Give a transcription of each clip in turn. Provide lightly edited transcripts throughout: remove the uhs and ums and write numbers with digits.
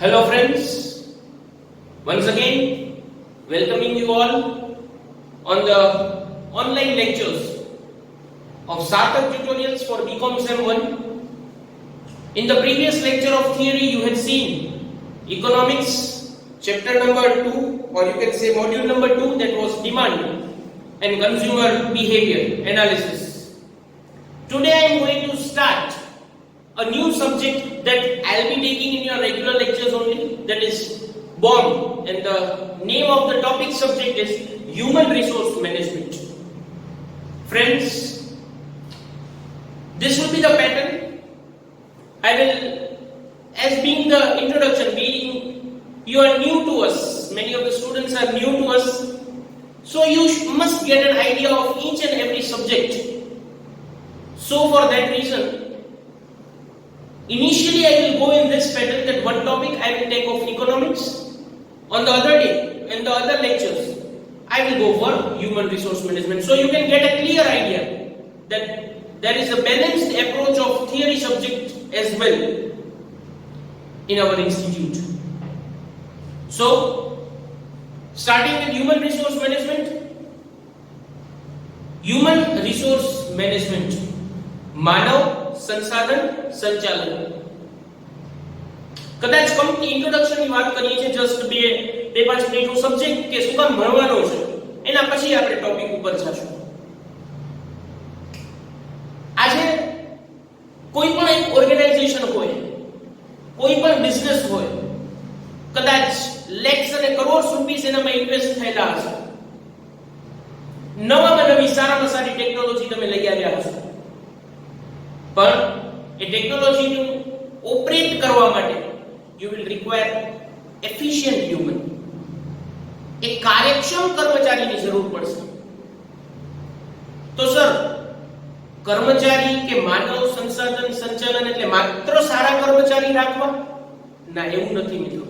Hello friends, once again welcoming you all on the online lectures of Sarthak tutorials for BCom Sem 1. In the previous lecture of theory you had seen economics chapter number 2, or you can say module number 2, that was demand and consumer behavior analysis. Today I am going to start a new subject that I'll be taking in your regular lectures only, that is BOM, and the name of the topic subject is human resource management. Friends, this will be the pattern. I will, as being the introduction, being you are new to us, many of the students are new to us, so you must get an idea of each and every subject. So for that reason, initially I will go in this pattern that one topic I will take of economics. On the other day, in the other lectures, I will go for human resource management. So you can get a clear idea that there is a balanced approach of theory subject as well in our institute. So, starting with human resource management. Human resource management, માનવ સંસાધન સંચાલન. કદાચ company introduction ની વાત કરીએ છીએ, just બે પાંચ મિનિટનો સબ્જેક્ટ કે શું કામ ભણવાનો છે, એના પછી આપણે ટોપિક ઉપર જશું. આજે કોઈ પણ એક ઓર્ગેનાઇઝેશન હોય, કોઈ પણ બિઝનેસ હોય, કદાચ લેક્સ અને કરોડ્સ રૂપિયા એનામાં ઇન્વેસ્ટ થયેલા હશે, નવામાં નવી સારામાં સારી ટેકનોલોજી તમે લઈ આવ્યા હશો, પણ એ ટેકનોલોજીનું ઓપરેટ કરવા માટે you will require efficient human, એક કાર્યક્ષમ કર્મચારીની જરૂર પડશે. તો સર, કર્મચારી કે માનવ સંસાધન સંચાલન એટલે માત્ર સારા કર્મચારી રાખવા? ના, એવું નથી મિત્રો.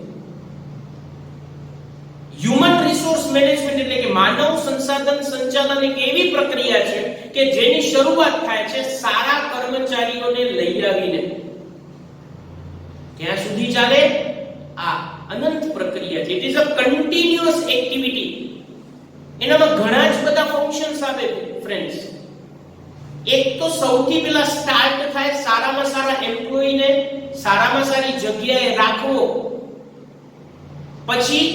હ્યુમન રિસોર્સ મેનેજમેન્ટ એટલે કે માનવ સંસાધન સંચાલન એક એવી પ્રક્રિયા છે કે જેની શરૂઆત થાય છે સારા કર્મચારીઓને લઈ આવીને. ક્યાં સુધી ચાલે? આ અનંત પ્રક્રિયા છે. It is a continuous activity. એનામાં ઘણા જ બધા ફંક્શન્સ આવે ફ્રેન્ડ્સ. એક તો સૌથી પહેલા સ્ટાર્ટ થાય સારામાં સારા એમ્પ્લોયીને સારામાં સારી જગ્યાએ રાખવો, પછી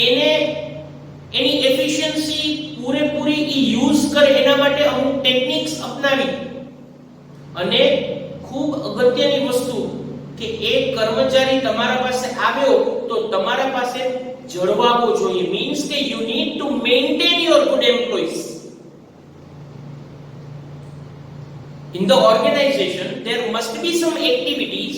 એને એની એફિશિયન્સી પૂરેપૂરી યુઝ કરે, એના માટે અમુક ટેકનિક્સ અપનાવી, અને ખૂબ અગત્યની વસ્તુ કે એક કર્મચારી તમારા પાસે આવ્યો તો તમારા પાસે જળવાવો જોઈએ. મીન્સ કે you need to maintain your good employees. In the organization there must be some activities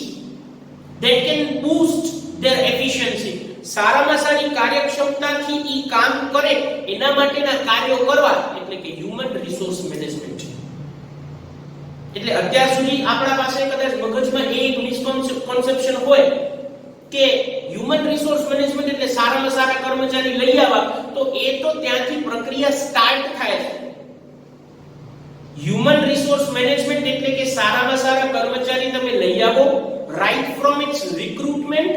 that can boost their efficiency. સારામાં સારી કાર્યક્ષમતાથી ઈ કામ કરે એના માટેના કાર્યો કરવા એટલે કે હ્યુમન રિસોર્સ મેનેજમેન્ટ. એટલે અત્યાર સુધી આપણા પાસે કદાચ મગજમાં એક મિસકોન્સેપ્શન હોય કે હ્યુમન રિસોર્સ મેનેજમેન્ટ એટલે સારામાં સારા કર્મચારી લઈ આવવા, તો એ તો ત્યાંથી પ્રક્રિયા સ્ટાર્ટ થાય છે. હ્યુમન રિસોર્સ મેનેજમેન્ટ એટલે કે સારામાં સારા કર્મચારી તમે લઈ આવો, right from its recruitment.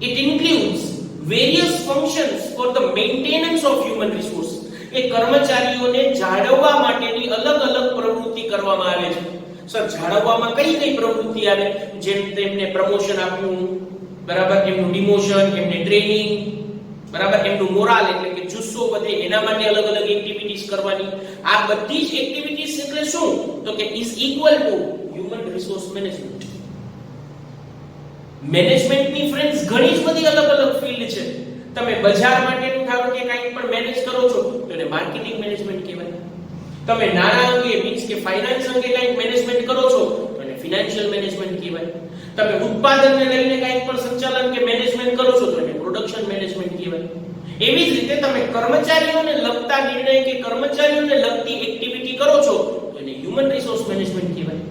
It includes various functions for the maintenance of human resource. એ કર્મચારીઓને જાળવવા માટેની અલગ-અલગ પ્રવૃત્તિ કરવામાં આવે છે. સર, જાળવવામાં કઈ પ્રવૃત્તિ આવે? જેમ તેમને પ્રમોશન આપવું, બરાબર, એમનું ડિમોશન, એમને ટ્રેનિંગ, બરાબર, એમનું મોરાલ એટલે કે જુસ્સો વધે, એના માટે અલગ-અલગ એક્ટિવિટીઝ કરવાની. આ બધી જ એક્ટિવિટીઝ એટલે શું? તો કે is equal to human resource management. મેનેજમેન્ટની ફ્રેન્ડ્સ ઘણી જ બધી અલગ-અલગ ફિલ્ડ છે. તમે બજાર માટેનું ધારો કે કંઈક પણ મેનેજ કરો છો તો એને માર્કેટિંગ મેનેજમેન્ટ કહેવાય. તમે નાણાં અંગે મીન્સ કે ફાઇનાન્સ અંગે કંઈક મેનેજમેન્ટ કરો છો તો એને ફિનાન્શિયલ મેનેજમેન્ટ કહેવાય. તમે ઉત્પાદનને લઈને કંઈક પણ સંચાલન કે મેનેજમેન્ટ કરો છો તો એને પ્રોડક્શન મેનેજમેન્ટ કહેવાય. એવી જ રીતે તમે કર્મચારીઓને લગતા નિર્ણય કે કર્મચારીઓને લગતી એક્ટિવિટી કરો છો તો એને હ્યુમન રિસોર્સ મેનેજમેન્ટ કહેવાય.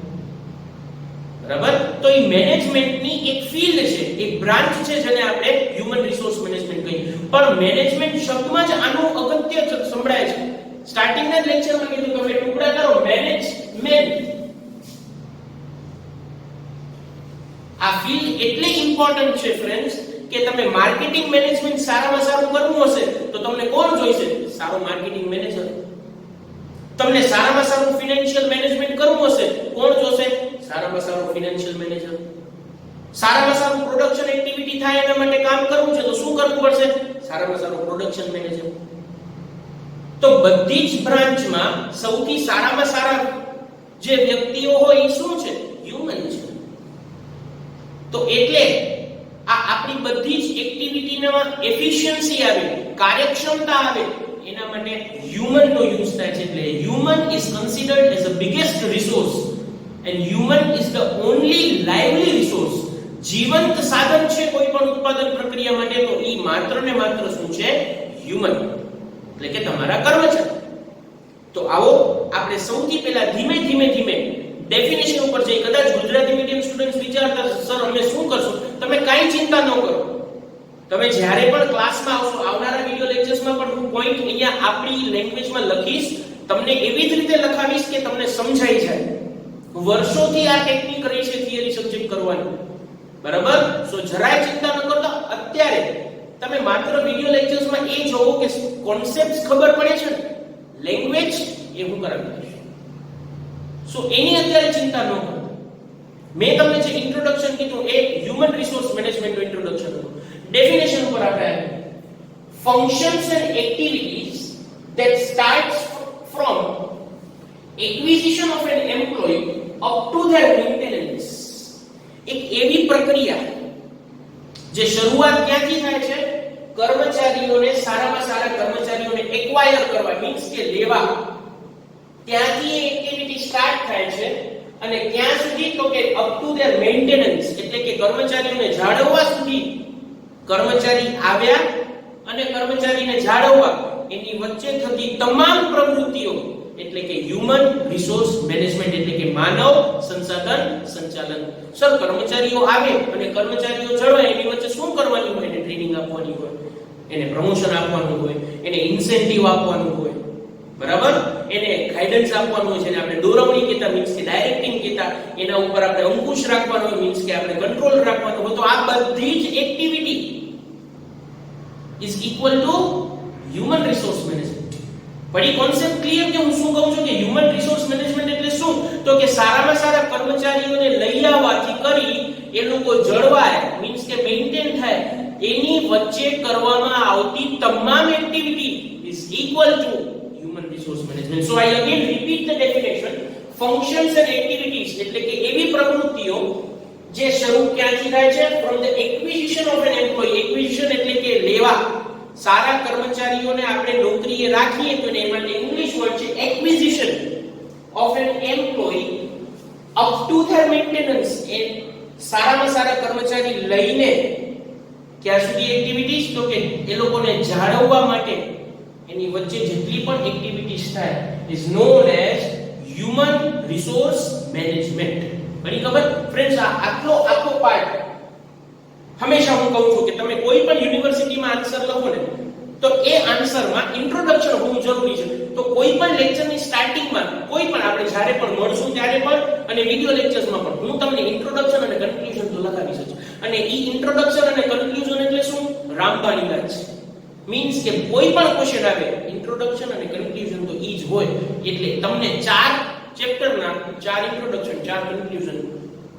બરાબર? તો એ મેનેજમેન્ટની એક ફિલ્ડ છે, એક બ્રાન્ચ છે જેને આપણે હ્યુમન રિસોર્સ મેનેજમેન્ટ કહીએ. પણ મેનેજમેન્ટ શબ્દમાં જ આનું અગત્ય સંભળાય છે. સ્ટાર્ટિંગના લેક્ચરમાં કીધું કે હવે ટુકડા કરો, મેનેજમેન્ટ. આ ફિલ્ડ ઇમ્પોર્ટન્ટ છે ફ્રેન્ડ્સ કે તમે માર્કેટિંગ મેનેજમેન્ટ સારામાં સારું કરવું હશે તો તમને કોણ જોઈશે? સારો માર્કેટિંગ મેનેજર. તમને સારામાં સારું ફાઇનાન્શિયલ મેનેજમેન્ટ કરવું હશે કોણ જોશે? સારામાં સારો ફાઇનાન્શિયલ મેનેજર. સારામાં સારું પ્રોડક્શન એક્ટિવિટી થાય એના માટે કામ કરવું છે તો શું કરવું પડશે? સારામાં સારો પ્રોડક્શન મેનેજર. તો બધી જ બ્રાન્ચમાં સૌથી સારામાં સારા જે વ્યક્તિઓ હોય એ શું છે? હ્યુમન છે. તો એટલે આ આપણી બધી જ એક્ટિવિટીમાં એફિશિયન્સી આવે, કાર્યક્ષમતા આવે એના માટે હ્યુમન નો યુઝ થાય છે. એટલે human is considered as the biggest resource and human is the only lively resource. જીવંત સાધન છે કોઈ પણ ઉત્પાદન પ્રક્રિયા માટે તો ઈ માત્ર ને માત્ર શું છે? હ્યુમન, એટલે કે તમારા કર્મચારી. તો આવો આપણે સૌથી પહેલા ધીમે ધીમે ડેફિનેશન ઉપર જઈ. કદાચ ગુજરાતી મીડિયમ સ્ટુડન્ટ્સ વિચારતા સર અમે શું કરશું? તમે કાઈ ચિંતા ન કરો. તમે જ્યારે પણ ક્લાસમાં આવશો, આવનારા વિડિયો લેક્ચર્સમાં પણ હું પોઈન્ટ અહીંયા આપણી લેંગ્વેજમાં લખીશ, તમને એવી જ રીતે લખાવીશ કે તમને સમજાઈ જાય. વર્ષોથી આ ટેકનિક રહી છે થિયરી સબ્જેક્ટ કરવાની, બરાબર? સો જરાય ચિંતા ન કરતા. અત્યારે તમે માત્ર વિડિયો લેક્ચર્સમાં એ જોવો કે કોન્સેપ્ટ્સ ખબર પડે છે ને, લેંગ્વેજ એ હું કરાવી દઈશ. સો એની અત્યારે ચિંતા ન કરો. મેં તમને જે ઇન્ટ્રોડક્શન કીધું એ હ્યુમન રિસોર્સ મેનેજમેન્ટ નું ઇન્ટ્રોડક્શન હતું. ડેફિનેશન ઉપર આપણે functions and activities that starts from acquisition of an employee up to their maintenance. એક એવી પ્રક્રિયા જે શરૂઆત ક્યાંથી થાય છે? કર્મચારીઓને, સારામાં સારા કર્મચારીઓને એક્વાયર કરવા, મીન્સ કે લેવા, ત્યાંથી એ એક્ટિવિટી સ્ટાર્ટ થાય છે. અને ક્યાં સુધી? તો કે અપ ટુ ધેર મેન્ટેનન્સ, એટલે કે કર્મચારીઓને જાળવવા સુધી. કર્મચારી આવ્યા અને કર્મચારીને જાળવવા એની વચ્ચે થતી તમામ પ્રવૃત્તિઓ એટલે કે હ્યુમન રિસોર્સ મેનેજમેન્ટ, એટલે કે માનવ સંસાધન સંચાલન. સર કર્મચારીઓ આવે અને કર્મચારીઓ જળવાય એની વચ્ચે શું કરવાનું હોય? એને ટ્રેનિંગ આપવાની હોય, એને પ્રમોશન આપવાનું હોય, એને ઇન્સેન્ટિવ આપવાનું હોય, બરાબર? એને ગાઈડન્સ આપવાનું હોય, જેને આપણે દોરવણી કહેતા, મીન્સ કે ડાયરેક્ટિંગ કહેતા. એના ઉપર આપણે અંકુશ રાખવાનો હોય, મીન્સ કે આપણે કંટ્રોલ રાખવાનો હોય. તો આ બધી જ activity is equal to human resource management. પડી કોન્સેપ્ટ ક્લિયર કે હું શું કહું છું? કે હ્યુમન રિસોર્સ મેનેજમેન્ટ એટલે શું? તો કે સારામાં સારા કર્મચારીઓને લઈ આવવાથી કરી એ લોકો જળવાય, મીન્સ કે મેઇન્ટેન થાય, એની વચ્ચે કરવામાં આવતી તમામ activity is equal to human resource management. So I again repeat the definition. Functions and activities એટલે કે એવી પ્રવૃત્તિઓ જે શરૂ ક્યાંથી થાય છે? from the acquisition of an employee. acquisition એટલે કે લેવા. સારા કર્મચારીઓને આપણે નોકરીએ રાખીએ તો એ માટે ઇંગ્લિશ વર્ડ છે acquisition of an employee up to their maintenance. એ સારામાં સારા કર્મચારી લઈને ક્યાં સુધી એક્ટિવિટીઝ? તો કે એ લોકોને જાળવવા માટે એની વચ્ચે જેટલી પણ એક્ટિવિટીઝ થાય is known as human resource management. બની ખબર ફ્રેન્ડ્સ? આ આખો પાર્ટ હંમેશા હું કહું છું કે તમે કોઈ પણ યુનિવર્સિટીમાં આન્સર લખો ને તો એ આન્સરમાં ઇન્ટ્રોડક્શન હોવું જરૂરી છે. તો કોઈ પણ લેક્ચરની સ્ટાર્ટિંગમાં, કોઈ પણ આપણે જ્યારે પણ મળશું ત્યારે પણ અને વિડિયો લેક્ચર્સમાં પણ હું તમને ઇન્ટ્રોડક્શન અને કન્ક્લુઝન તો લખાવી શકું. અને ઈ ઇન્ટ્રોડક્શન અને કન્ક્લુઝન એટલે શું? રામબાણી વાત છે. મીન્સ કે કોઈ પણ ક્વેશ્ચન આવે, ઇન્ટ્રોડક્શન અને કન્ક્લુઝન તો ઈ જ હોય. એટલે તમને 4 ચેપ્ટરના 4 ઇન્ટ્રોડક્શન, 4 કન્ક્લુઝન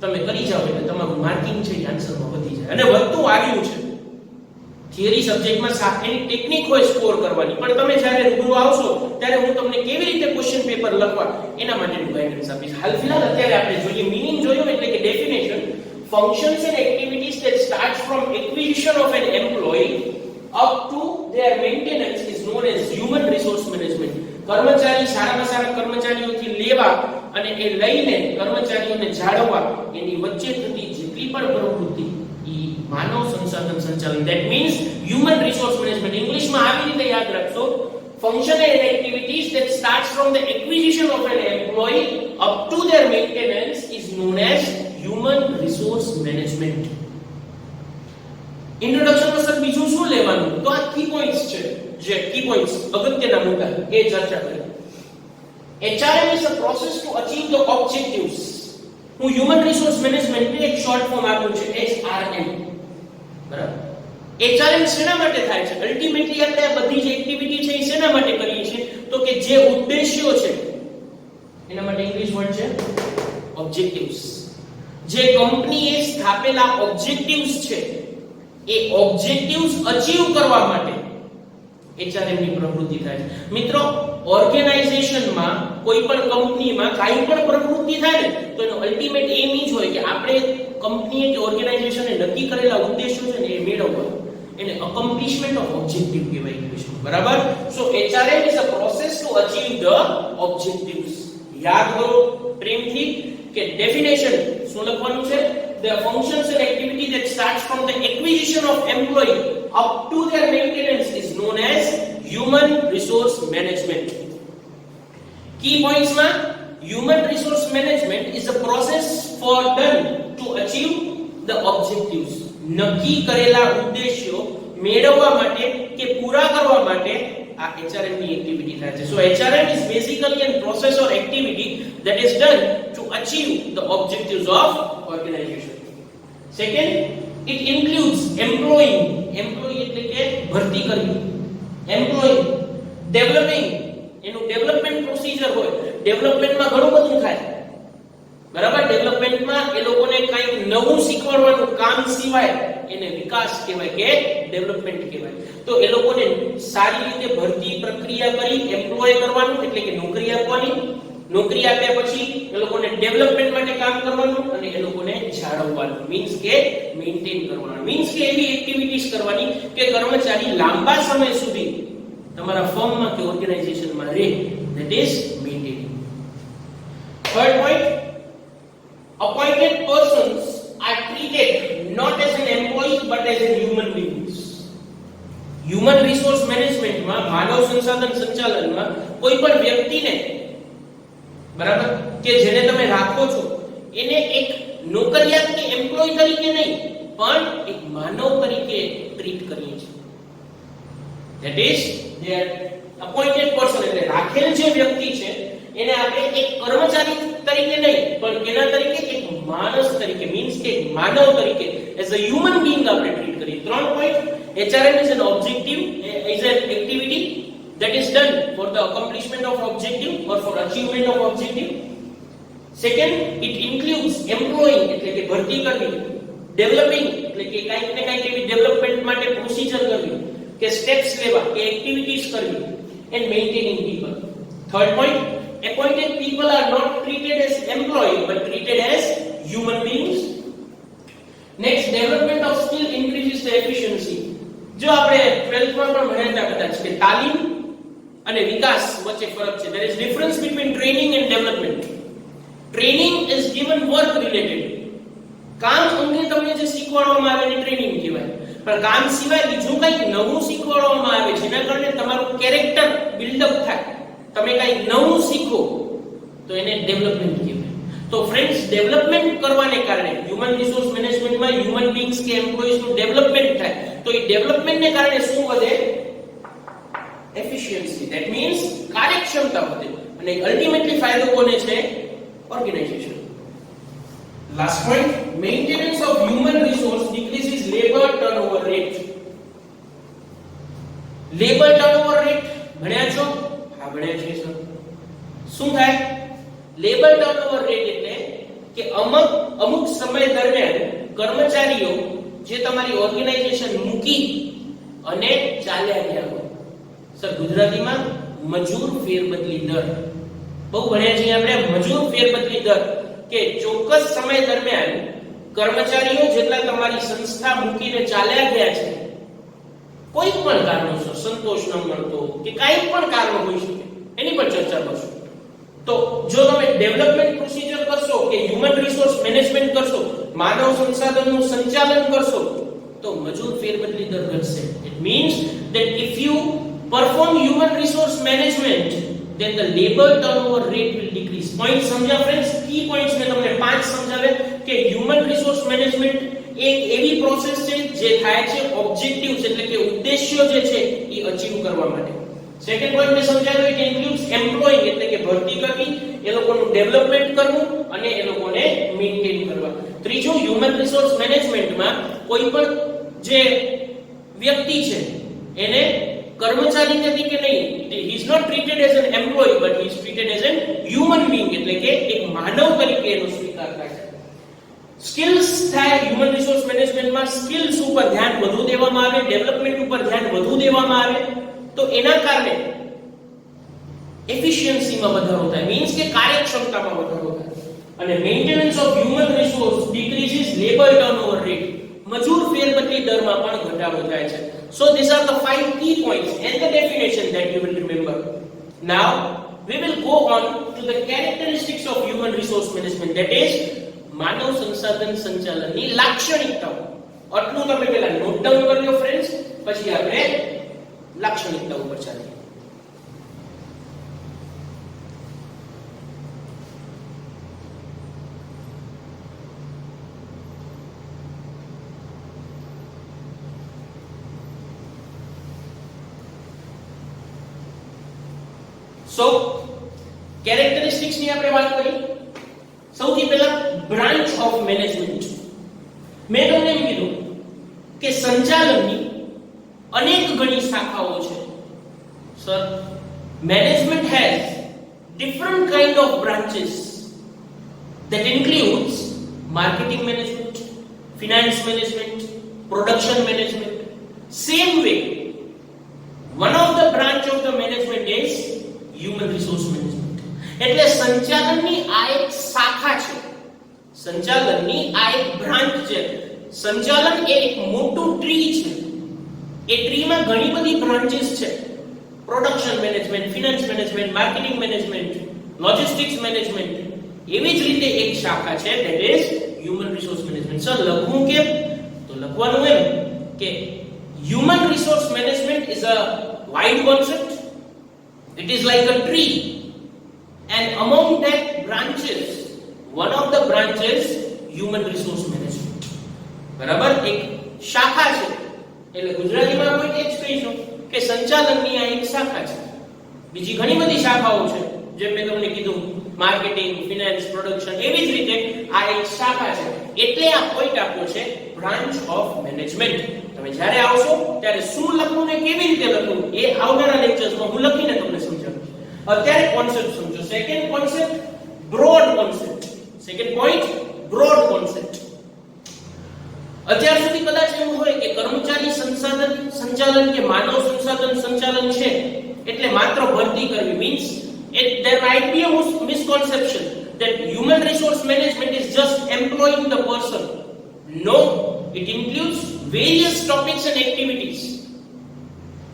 તમે કરી જાવ એટલે તમારું માર્કિંગ છે એ આન્સરમાં વધી જાય. અને વધતું આવ્યું છે થિયરી સબ્જેક્ટમાં એની ટેકનિક હોય સ્કોર કરવાની, પણ તમે જ્યારે રૂબરૂ આવશો ત્યારે હું તમને કેવી રીતે ક્વેશ્ચન પેપર લખવા એના માટેનું ગાઈડન્સ આપીશ. હાલ ફિલહાલ અત્યારે આપણે જોઈએ મીનિંગ જોયો, એટલે કે definition. Functions and activities that starts from acquisition of an employee up to their maintenance is known as human resource management. કર્મચારી, સારામાં સારા કર્મચારીઓથી લેવા અને એ લઈને કર્મચારીઓને જાળવવા એની વચ્ચે થતી જેટલી પણ પ્રવૃત્તિ ઈ માનવ સંસાધન સંચાલન. that means human resource management. ઇંગ્લિશમાં આવી રીતે યાદ રાખશો. function and activities that starts from the acquisition of an employee up to their maintenance is known as human resource management. ઇન્ટ્રોડક્શનમાં સર બીજું શું લેવાનું? તો આ કી પોઈન્ટ્સ છે, જે કી પોઈન્ટ્સ અગત્યના મુદ્દા એ ચર્ચા કરી. HRM is a process to achieve the objectives. હું હ્યુમન રિસોર્સ મેનેજમેન્ટ ની એક શોર્ટ ફોર્મ આપ્યું છે HRM. બરાબર? HRM શેના માટે થાય છે? અલ્ટિમેટલી આપણે આ બધી જે એક્ટિવિટી છે એ શેના માટે કરીએ છીએ? તો કે જે ઉદ્દેશ્યો છે એના માટે ઇંગ્લિશ વર્ડ છે ઓબ્જેક્ટિવ્સ. જે કંપનીએ સ્થાપેલા ઓબ્જેક્ટિવ્સ છે એ ઓબ્જેક્ટિવ્સ અચીવ કરવા માટે HRM ની પ્રવૃત્તિ થાય છે. મિત્રો, ઓર્ગેનાઇઝેશનમાં કોઈ પણ કંપનીમાં કાઈ પણ પ્રવૃત્તિ થાય ને તો એનો અલ્ટિમેટ એમ ઈ જ હોય કે આપણે કંપનીએ કે ઓર્ગેનાઇઝેશને નક્કી કરેલા ઉદ્દેશો છે ને એ મેળવવા. એને અકોમ્પ્લિશમેન્ટ ઓફ ઓબ્જેક્ટિવ કહેવાય ઇંગ્લિશમાં. બરાબર? સો HRM is a process to achieve the objectives. યાદ કરો પ્રેમથી કે ડેફિનેશન શું લખવાનું છે? The functions and activity that starts from the acquisition of employee up to their maintenance is known as human resource management. Key points માં human resource management is a process for done to achieve the objectives. નક્કી કરેલા ઉદ્દેશ્યો મેળવવા માટે કે પૂરા કરવા માટે આ HRM ની એક્ટિવિટી થાય છે. So HRM is basically a process or activity that is done to achieve the objectives of organization. Second, it includes employing એટલે કે ભરતી કરવી, employing, developing એનું ડેવલપમેન્ટ પ્રોસિજર હોય. ડેવલપમેન્ટમાં ઘણું બધું થાય. બરાબર? ડેવલપમેન્ટમાં એ લોકોને કંઈક નવું શીખવાડવાનું કામ સિવાય એને વિકાસ કહેવાય કે ડેવલપમેન્ટ કહેવાય. તો એ લોકોને સારી રીતે ભરતી પ્રક્રિયા કરી એમ્પ્લોય કરવાનું એટલે કે નોકરી આપવાની. નોકરી આપ્યા પછી એ લોકોને ડેવલપમેન્ટ માટે કામ કરવાનું અને એ લોકોને જાળવવાનું મીન્સ કે મેઇન્ટેન કરવાનું. મીન્સ કે એવી એક્ટિવિટીઝ કરવાની કે કર્મચારી લાંબા સમય સુધી તમારા ફર્મમાં કે ઓર્ગેનાઇઝેશનમાં રહે. That is maintaining. Third point, appointed persons are treated not as an employee but as a human beings. Human resource management માં માનવ સંસાધન સંચાલનમાં કોઈ પણ વ્યક્તિને બરાબર કે જેને તમે રાખો છો એને એક નોકરિયાત કે એમ્પ્લોય તરીકે નહીં પણ એક માનવ તરીકે ટ્રીટ કરીએ છીએ. That is their appointed person એટલે રાખેલ જે વ્યક્તિ છે એને આપણે એક કર્મચારી તરીકે નહીં પણ કેના તરીકે એક માણસ તરીકે મીન્સ કે માનવ તરીકે એઝ અ હ્યુમન બીઈંગ આપણે ટ્રીટ કરીએ. 3 point. HRM is an objective, is an activity that is done for the accomplishment of objective or for achievement of objective. Second, it includes employing એટલે કે ભરતી કરવી, developing એટલે કે કંઈક ને કંઈક એવી ડેવલપમેન્ટ માટે પ્રોસિજર કરવી કે સ્ટેપ્સ લેવા કે એક્ટિવિટીઝ કરવી, and maintaining people. Third point, appointed people are not treated as employees but treated as human beings. Next, development of skill increases the efficiency. જો આપણે 12th માં પણ ભણ્યા હતા કદાચ કે તાલીમ અને વિકાસ વચ્ચે ફરક છે. There is difference between training and development. Training is given work related. કામ અંગે તમને જે શીખવાડવામાં આવે એને ટ્રેનિંગ કહેવાય. પણ કામ સિવાય બીજું કંઈક નવું શીખવાડવામાં આવે જેના કારણે તમારું કેરેક્ટર બિલ્ડ અપ થાય, તમે કંઈક નવું શીખો તો એને ડેવલપમેન્ટ કહેવાય. તો ફ્રેન્ડ્સ, ડેવલપમેન્ટ કરવાને કારણે હ્યુમન રિસોર્સ મેનેજમેન્ટમાં હ્યુમન બીઈંગ્સ કે એમ્પ્લોઈઝનું ડેવલપમેન્ટ થાય. તો એ ડેવલપમેન્ટને કારણે શું વધે? એફિશિયન્સી. ધેટ મીન્સ કાર્યક્ષમતા વધે અને અલ્ટિમેટલી ફાયદો કોને છે? Organisation. Last point, maintenance of human resource decreases labor turnover rate. Labor turnover rate ભણ્યા છો? હા ભણ્યા છે સર. શું થાય? લેબર ટર્નઓવર રેટ એટલે કે અમુક સમય દરમિયાન કર્મચારીઓ જે તમારી ઓર્ગેનાઇઝેશન મૂકી અને ચાલ્યા ગયા હોય. સર ગુજરાતીમાં મજૂર ફેરબદલી દર. બહુ ભણ્યા છીએ આપણે મજૂર ફેરબદલી દર કે ચોક્કસ સમય દરમિયાન કર્મચારીઓ જેટલા તમારી સંસ્થા મૂકીને ચાલ્યા ગયા છે કોઈ પણ કારણોસર સંતોષ ન મળતો કે કાંઈ પણ કારણ હોઈ શકે એની પર ચર્ચા કરશું. તો જો તમે ડેવલપમેન્ટ પ્રોસિજર કરશો કે હ્યુમન રિસોર્સ મેનેજમેન્ટ કરશો, માનવ સંસાધનનું સંચાલન કરશો તો મજૂર ફેરબદલી દર ઘટશે. It means that if you perform human resource management then the labor turnover rate will decrease. Point સમજ્યા ફ્રેન્ડ્સ? કી પોઈન્ટ્સ મેં તમને 5 સમજાવ્યા કે હ્યુમન રિસોર્સ મેનેજમેન્ટ એક એવી પ્રોસેસ છે જે થાય છે ઓબ્જેક્ટિવ્સ એટલે કે ઉદ્દેશ્યો જે છે એ અચીવ કરવા માટે. સેકન્ડ પોઈન્ટ મેં સમજાવ્યું કે ઇન્ક્લુડ્સ એમ્પ્લોયિંગ એટલે કે ભરતી કરવી, એ લોકોનું ડેવલપમેન્ટ કરવું અને એ લોકોને મેઇન્ટેન કરવા. ત્રીજું, હ્યુમન રિસોર્સ મેનેજમેન્ટમાં કોઈ પણ જે વ્યક્તિ છે એને કર્મચારી તરીકે નહીં, he is not treated as an employee but he is treated as an human being, એટલે કે એક માનવ તરીકે એનો સ્વીકાર થાય છે. સ્કિલ્સ થાય હ્યુમન રિસોર્સ મેનેજમેન્ટમાં, સ્કિલ્સ ઉપર ધ્યાન વધુ દેવામાં આવે, ડેવલપમેન્ટ ઉપર ધ્યાન વધુ દેવામાં આવે, તો એના કારણે એફિશિયન્સીમાં વધારો થાય, મીન્સ કે કાર્યક્ષમતામાં વધારો થાય. અને maintenance of human resource decreases labour turnover rate, મજૂર ફેરબદલી દરમાં પણ ઘટાડો થાય છે. So these are the 5 key points and the definition that you will remember. Now we will go on to the characteristics of human resource management, that is માનવ સંસાધન સંચાલનની લાક્ષણિકતાઓ. આટલું તમે પહેલા નોટ ડાઉન કરી લો ફ્રેન્ડ્સ, પછી આપણે લાક્ષણિકતાઓ પર ચાલીએ. So characteristics ની આપણે વાત કરી. સૌથી પહેલા બ્રાન્ચ ઓફ મેનેજમેન્ટ. મેં તમને એમ કીધું કે સંચાલનની અનેક ઘણી શાખાઓ છે. Sir, management has different kind of branches that includes marketing management, finance management, production management. Same way, one of the branch of the management is human resource management. એટલે સંચાલનની આ એક શાખા છે, સંચાલનની આ એક બ્રાન્ચ છે. સંચાલન એ એક મોટું ટ્રી છે. એ ટ્રીમાં ઘણી બધી બ્રાન્ચીસ છે. Production management, finance management, marketing management, logistics management, એવી જ રીતે એક શાખા છે that is human resource management. Sir, લખવું કેમ? તો લખવાનું એમ કે human resource management is a wide concept. It is like a tree, and among that branches, one of the branches human resource management. બરાબર, એક શાખા છે. એટલે ગુજરાતીમાં આપણે એ જ કહીશું કે સંચાલનની આ એક શાખા છે. બીજી ઘણી બધી શાખાઓ છે, જેમ મેં તમને કીધું માર્કેટિંગ, ફિનાન્સ, પ્રોડક્શન, એવી જ રીતે આ એક શાખા છે. એટલે આ પોઈન્ટ આપ્યો છે બ્રાન્ચ ઓફ મેનેજમેન્ટ. તમે જ્યારે આવશો ત્યારે શું લખવું ને કેવી રીતે લખવું એ આવનારા લેક્ચર્સમાં હું લખીને તમને સમજાવું. અત્યારે કોન્સેપ્ટ સમજો. Second concept broad concept. Second point broad concept. અત્યાર સુધી કદાચ એવું હોય કે કર્મચારી સંસાધન સંચાલન કે માનવ સંસાધન સંચાલન છે એટલે માત્ર ભરતી કરવી, means there might be a misconception that human resource management is just employing the person. No, it includes various topics and activities: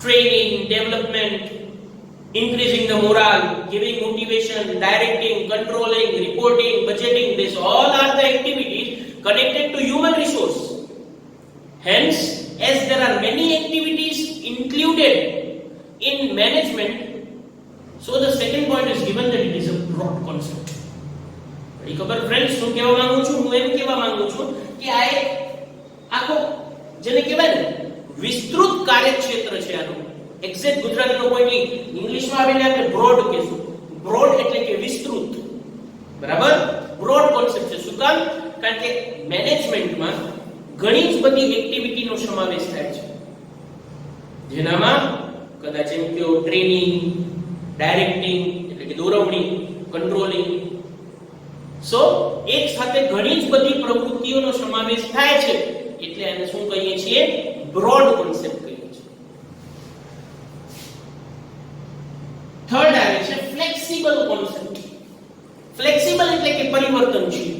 training, development, increasing the morale, giving motivation, directing, controlling, reporting, budgeting. These all are the activities connected to human resource. Hence, as there are many activities included in management, so the second point is given that it is a broad concept. બધી ખબર friends શું કહેવા માંગુ છું? હું એમ કહેવા માંગુ છું કે આ એક આખો જેને કહેવાય ને વિસ્તૃત કાર્યક્ષેત્ર છે આનું. એક્ઝેક્ટ ગુજરાતીનો કોઈ નહીં, ઇંગ્લિશમાં આવીને આપણે બ્રોડ કહીશું. બ્રોડ એટલે કે વિસ્તૃત. બરાબર, બ્રોડ કોન્સેપ્ટ છે. શું કામ? કારણ કે મેનેજમેન્ટમાં ઘણી જ બધી એક્ટિવિટીનો સમાવેશ થાય છે, જેનામાં કદાચ એમ કે ટ્રેનિંગ, ડાયરેક્ટિંગ એટલે કે દોરવણી, કંટ્રોલિંગ. સો એક સાથે ઘણી જ બધી પ્રવૃત્તિઓનો સમાવેશ થાય છે, એટલે આને શું કહીએ છીએ? બ્રોડ કોન્સેપ્ટ કહીએ છીએ. થર્ડ આવે છે ફ્લેક્સિબલ કોન્સેપ્ટ. ફ્લેક્સિબલ એટલે કે પરિવર્તનશીલ.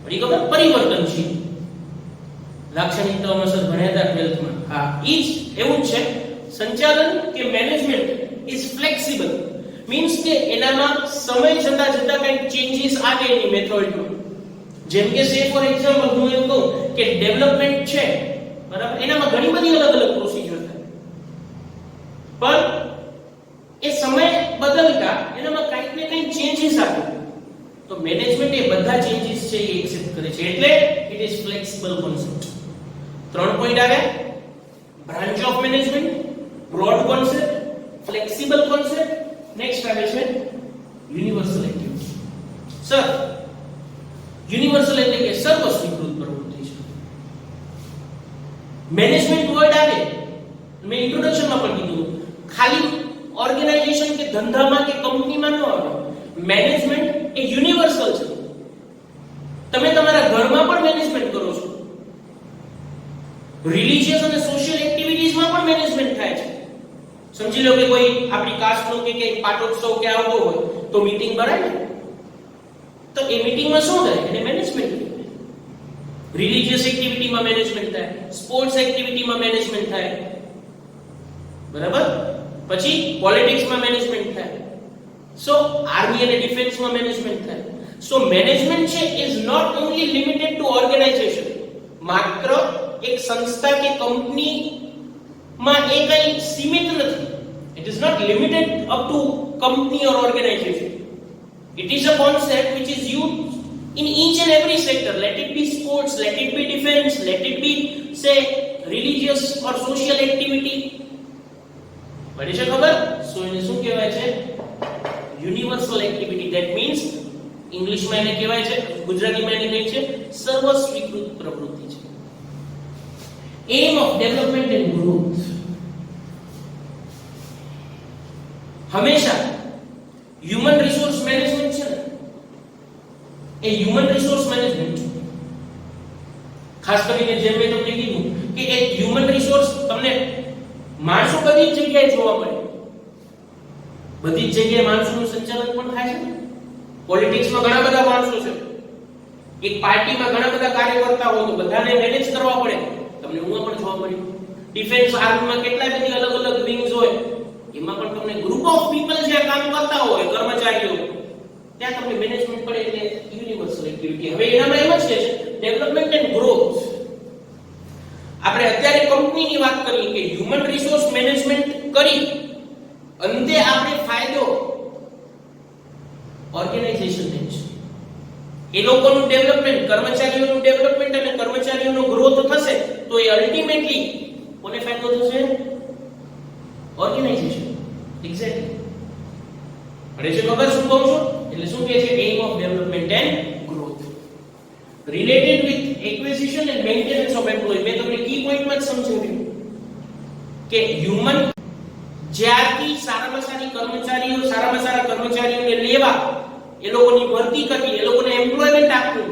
બધી ખબર? પરિવર્તનશીલ. લાક્ષણિકતાઓમાં સર ભણ્યા હતા 12th માં. હા, ઈ જ એવું જ છે. સંચાલન કે મેનેજમેન્ટ ઇઝ ફ્લેક્સિબલ, મીન્સ કે એનામાં સમય જતા જતા કંઈક ચેન્જીસ આવે એની મેથોડમાં. જેમ કે સે ફોર એક્ઝામ્પલ હું એમ કહું કે ડેવલપમેન્ટ છે, બરાબર, એનામાં ઘણી બધી અલગ અલગ પ્રોસિજર થાય, પણ એ સમય બદલતા એનામાં કંઈક ને કંઈક ચેન્જીસ આવે. તો મેનેજમેન્ટ એ બધા ચેન્જીસ છે એ એક્સેપ્ટ કરે છે, એટલે it is flexible concept. 3 point આવે: branch of management, broad concept, flexible concept. Next આવે છે યુનિવર્સલ એક્ટિવિટી. સર, યુનિવર્સલ એટલે કે સર્વસ્વીકૃત પ્રવૃત્તિ છે. મેનેજમેન્ટ વર્ડ આવે, મેં ઇન્ટ્રોડક્શનમાં પણ કીધું, ખાલી ઓર્ગેનાઇઝેશન કે ધંધામાં કે કંપનીમાં ન આવે. મેનેજમેન્ટ એ યુનિવર્સલ છે. તમે તમારા ઘરમાં પણ મેનેજમેન્ટ કરો છો, રિલિજિયસ અને સોશિયલ એક્ટિવિટીઝમાં પણ મેનેજમેન્ટ થાય છે. સમજી લો કે કોઈ આપણી કાસ્ટનો કે પાટોત્સવ કે આવતો હોય તો મીટિંગ ભરાય ને, તો એ મીટિંગમાં શું થાય? એને મેનેજમેન્ટ કહેવાય. રિલિજિયસ એક્ટિવિટીમાં મેનેજમેન્ટ થાય, સ્પોર્ટ્સ એક્ટિવિટીમાં મેનેજમેન્ટ થાય, બરાબર? પછી પોલિટિક્સમાં મેનેજમેન્ટ થાય, સો આર્મી અને ડિફેન્સમાં મેનેજમેન્ટ થાય. સો મેનેજમેન્ટ છે is not only limited to organization. માત્ર એક સંસ્થા કે કંપની માં એ કઈ સીમિત નથી. It is not limited up to company or organization. It is a concept which is used in each and every sector. Let it be sports, let it be defense, let it be say religious or social activity. પડી છે ખબર? સો એને શું કહેવાય છે? Universal activity. That means ઇંગ્લિશમાં એને કહેવાય છે, ગુજરાતીમાં એને કહે છે સર્વ સ્વીકૃત પ્રવૃત્તિ છે. Aim of development and growth. હંમેશા હ્યુમન રિસોર્સ મેનેજમેન્ટ છે ને, એ હ્યુમન રિસોર્સ મેનેજમેન્ટ ખાસ કરીને જેમ મેં તમને કીધું કે એક હ્યુમન રિસોર્સ તમને માણસો બધી જ જગ્યાએ જોવા મળે. બધી જ જગ્યાએ માણસોનું સંચાલન પણ થાય છે. પોલિટિક્સમાં ઘણા બધા માણસો છે, એક પાર્ટીમાં ઘણા બધા કાર્યકર્તાઓ, તો બધાને મેનેજ કરવા પડે. તમને ઉમાં પણ જોવા મળ્યું. ડિફેન્સ આર્મીમાં કેટલા બધી અલગ અલગ વિંગ્સ હોય, એમાં પણ તમને ગ્રુપ ઓફ પીપલ જે કામ કરતા હોય, કર્મચારીઓ, ત્યાં તમને મેનેજમેન્ટ પડે. એટલે યુનિવર્સલ એક્ટિવિટી. હવે એનામાં એમ જ છે ડેવલપમેન્ટ એન્ડ ગ્રોથ. આપણે અત્યારે કંપનીની વાત કરીએ કે હ્યુમન રિસોર્સ મેનેજમેન્ટ કરી અંતે આપણે ફાયદો ઓર્ગેનાઇઝેશનને છે. એ લોકોનું ડેવલપમેન્ટ, કર્મચારીઓનું ડેવલપમેન્ટ અને કર્મચારીઓનો ગ્રોથ થશે તો એ અલ્ટિમેટલી કોને ફાયદો થશે? ઓર્ગેનાઇઝેશન. એક્ઝેક્ટલી. પડે છે ખબર શું કહું છું? એટલે શું કહે છે? Aim of development and growth related with acquisition and maintenance of employ. મેં તમને કી પોઈન્ટમાં જ સમજાવ્યું કે હ્યુમન જ્યારથી સારામાં સારા કર્મચારીઓને લેવા, એ લોકોની ભરતી કરવી, એ લોકોને એમ્પ્લોયમેન્ટ આપવું,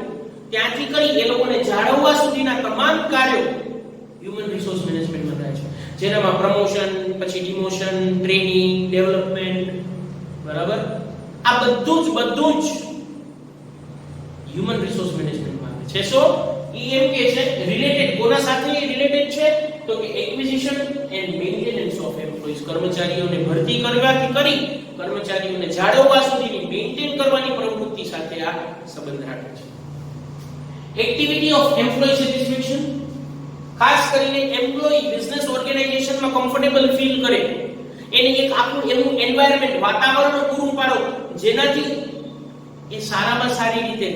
ત્યાંથી કરી એ લોકોને જાળવવા સુધીના તમામ કાર્યો હ્યુમન રિસોર્સ મેનેજમેન્ટમાં થાય છે. જેનામાં પ્રમોશન, પછી ડિમોશન, ટ્રેનિંગ, ડેવલપમેન્ટ, બરાબર? આ બધું જ હ્યુમન રિસોર્સ મેનેજમેન્ટમાં આવે છે. સો એમ કે છે રિલેટેડ, કોના સાથે રિલેટેડ છે? તો કે acquisition and maintenance of employees. કર્મચારીઓને ભરતી કરવાથી કરી કર્મચારીઓને જાળવવા સુધીની મેન્ટેન કરવાની પ્રવૃત્તિ સાથે આ સંબંધ રાખે છે. Activity of employ satisfaction. ખાસ કરીને એમ્પ્લોય બિઝનેસ ઓર્ગેનાઇઝેશનમાં કમ્ફર્ટેબલ ફીલ કરે, એને એક આપણું એવું એન્વાયરમેન્ટ, વાતાવરણ પૂરું પાડો જેનાથી એ સારામાં સારી રીતે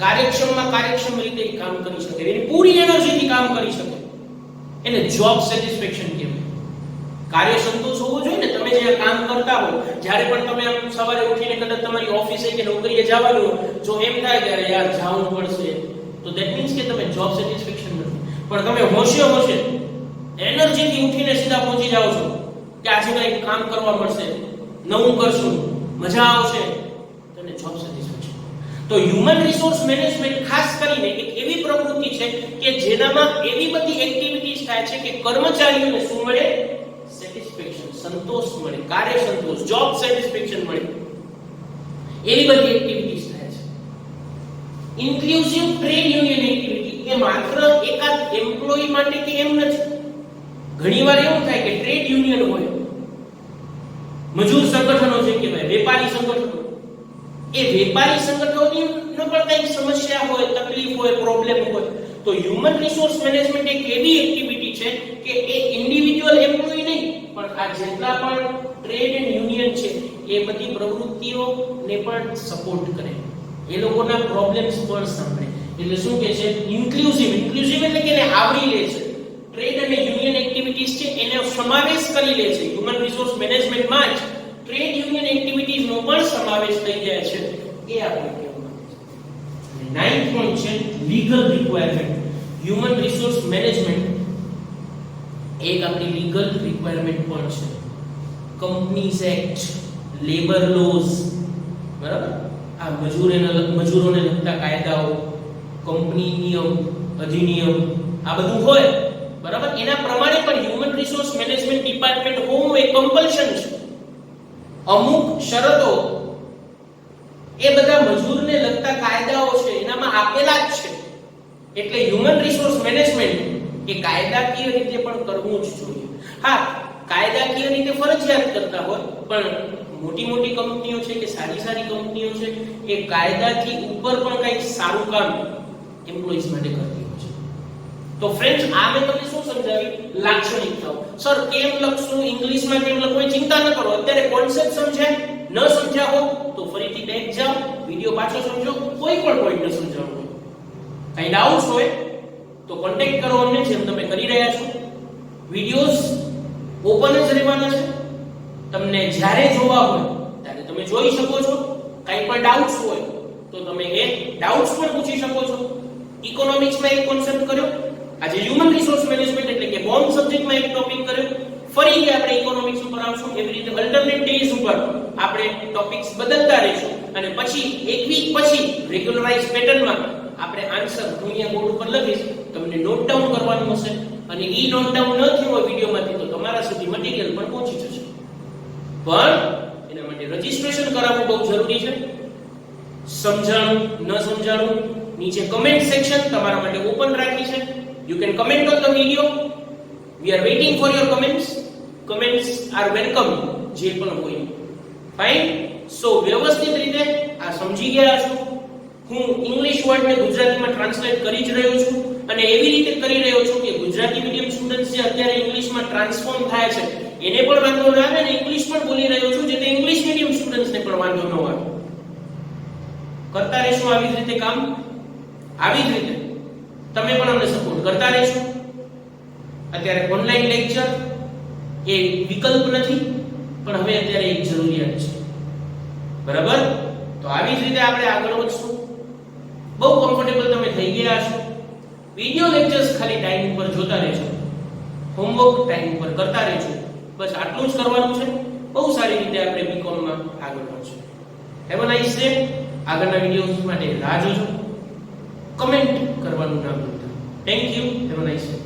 કાર્યક્ષમ રીતે કામ કરી શકે, એની પૂરી એનર્જીથી કામ કરી શકે. એને જોબ સેટિસ્ફેક્શન કહેવાય. કાર્ય સંતોષ હોવો જોઈએ ને. તમે જે કામ કરતા હો, જ્યારે પણ તમે આમ સવારે ઉઠીને કદાચ તમારી ઓફિસે કે નોકરીએ જવાનું, જો એમ થાય કે યાર જાવું પડશે, તો ધેટ મીન્સ કે તમે જોબ સેટિસ્ફેક્શન નથી. પણ તમે હોશે એનર્જીથી ઉઠીને સીધા પહોંચી જાઓ છો કે આજે કંઈક કામ કરવા મળશે, નવું કરશું, મજા આવશે, તમને જોબ સેટિસ્ફેક્શન. તો હ્યુમન રિસોર્સ મેનેજમેન્ટ ખાસ કરીને એક એવી પ્રવૃત્તિ છે કે જેનામાં એવી બધી એક્ટિવિટીઝ થાય છે કે કર્મચારીઓને શું મળે? સેટિસ્ફેક્શન, સંતોષ મળે, કાર્ય સંતોષ, જોબ સેટિસ્ફેક્શન મળે. એવી બધી એક્ટિવિટીઝ થાય છે. ઇન્ક્લુઝિવ ટ્રેડ યુનિયન એક્ટિવિટી એ માત્ર એકાદ એમ્પ્લોયી માટે કે એમ નથી. ઘણીવાર એવું થાય કે ટ્રેડ યુનિયન હોય, મજૂર સંગઠનો જે કહેવાય, વેપારી સંગઠનો, એ વેપારી સંગઠનોની પણ કંઈક સમસ્યા હોય, તકલીફ હોય, પ્રોબ્લેમ હોય, તો હ્યુમન રિસોર્સ મેનેજમેન્ટ એક એવી એક્ટિવિટી છે કે એ ઇન્ડિવિડ્યુઅલ એમ્પ્લોયી નહીં, પણ આ જેટલા પણ ટ્રેડ એન્ડ યુનિયન છે એ બધી પ્રવૃત્તિઓને પણ સપોર્ટ કરે, એ લોકોના પ્રોબ્લેમ્સ પણ સાંભળે. એટલે શું કહે છે? ઇન્ક્લુઝિવ એટલે કે એને આવરી લે છે. ટ્રેડ અને યુનિયન એક્ટિવિટીઝ છે એને સમાવેશ કરી લે છે. હ્યુમન રિસોર્સ મેનેજમેન્ટમાં જ ટ્રેડ યુનિયન એક્ટિવિટીઝનો પણ સમાવેશ થઈ જાય છે. એ આપણે કહેવામાં આવે છે. 9th પોઈન્ટ છે legal requirement. Human resource management એક આપણી લીગલ રિક્વાયરમેન્ટ પણ છે, કંપનીઝ એક્ટ, લેબર લોઝ, બરાબર, આ મજૂરોને લગતા કાયદાઓ, કંપની નિયમ, અધિનિયમ, આ બધું હોય, બરાબર. એના પ્રમાણે પણ હ્યુમન રિસોર્સ મેનેજમેન્ટ ડિપાર્ટમેન્ટ હોવું એ કમ્પલ્શન છે. અમુક શરતો એ બધા મજૂરને લગતા કાયદાઓ છે એનામાં આપેલા જ છે. એટલે હ્યુમન રિસોર્સ મેનેજમેન્ટ એ કાયદાકીય રીતે પણ કરવું જ જોઈએ. હા, કાયદાકીય રીતે ફરજિયાત કરતા હોય, પણ મોટી મોટી કંપનીઓ છે કે સારી સારી કંપનીઓ છે એ કાયદાથી ઉપર પણ કંઈક સારું કામ એમ્પ્લોઈઝ માટે કરતી હોય છે. તો ફ્રેન્ડ્સ, આ મેં તમને શું સમજાવી? લાક્ષણિકતાઓ. સર કેમ લખશું, ઇંગ્લિશમાં કેમ લખવું, ચિંતા ન કરો. અત્યારે કોન્સેપ્ટ સમજાય, ન સમજ્યા હો તો ફરીથી બેક જાઓ, વિડિયો પાછો સમજો, કોઈ પણ પોઈન્ટ ન સમજાવો. કઈ ડાઉટ્સ હોય તો કોન્ટેક્ટ કરો અમને, જેમ તમે કરી રહ્યા છો. વિડિયોઝ ઓપન જ રહેવાના છે, તમને જ્યારે જોવા હોય ત્યારે તમે જોઈ શકો છો. કઈ પણ ડાઉટ્સ હોય તો તમે એ ડાઉટ્સ પણ પૂછી શકો છો. ઇકોનોમિક્સમાં એક કોન્સેપ્ટ કર્યો, આજે હ્યુમન રિસોર્સ મેનેજમેન્ટ એટલે કે બોમ્બ સબ્જેક્ટમાં એક ટોપિક કર્યો. ફરી આપણે ઇકોનોમિક્સ ઉપર આવશું. એવી રીતે અલ્ટરનેટ ડેઝ ઉપર આપણે ટોપિક્સ બદલતા રહીશું અને પછી એક વીક પછી રેગ્યુલરાઇઝ પેટર્નમાં આપણે આન્સર અહીંયા બોર્ડ ઉપર લખીશ, તમને નોટ ડાઉન કરવાનું હશે અને ઈ નોટ ડાઉન ન થયું હોય વિડિયોમાંથી તો તમારા સુધી મટીરીયલ પણ પહોંચી જશે. પણ એના માટે રજીસ્ટ્રેશન કરાવવું બહુ જરૂરી છે. સમજાણું ન સમજાણું નીચે કમેન્ટ સેક્શન તમારા માટે ઓપન રાખી છે. You can comment on the video. We are waiting for your comments. Comments are welcome. જે પણ હોય. ફાઇન. સો વ્યવસ્થિત રીતે આ સમજી ગયા છો. હું ઇંગ્લિશ વર્ડ ને ગુજરાતીમાં ટ્રાન્સલેટ કરી જ રહ્યો છું અને એવી રીતે કરી રહ્યો છું કે ગુજરાતી મીડિયમ સ્ટુડન્ટ્સ જે અત્યારે ઇંગ્લિશમાં ટ્રાન્સફોર્મ થાય છે એને પણ વાંધો ન આવે અને ઇંગ્લિશ પણ બોલી રહ્યો છું જેથી ઇંગ્લિશ મીડિયમ સ્ટુડન્ટ્સને પણ વાંધો ન આવે. કરતા રહેશું આવી જ રીતે કામ. આવી જ રીતે તમે પણ અમને સપોર્ટ કરતા રહેશો. અત્યારે ઓનલાઈન લેક્ચર એ વિકલ્પ નથી, પણ હવે અત્યારે એક જરૂરિયાત છે. બરાબર? તો આવી જ રીતે આપણે આગળ વધશું. બહુ કમ્ફર્ટેબલ તમે થઈ ગયા છો. વિડિયો લેક્ચર્સ ખાલી ટાઈમ ઉપર જોતા રહેજો, હોમવર્ક ટાઈમ ઉપર કરતા રહેજો. બસ આટલું જ કરવાનું છે. બહુ સારી રીતે આપણે બીકોમ માં આગળ વધશું. Have a nice day. આગળના વિડિયોઝ માટે રાહ જોજો. કમેન્ટ કરવાનું ના ભૂલતા. Thank you. Have a nice day.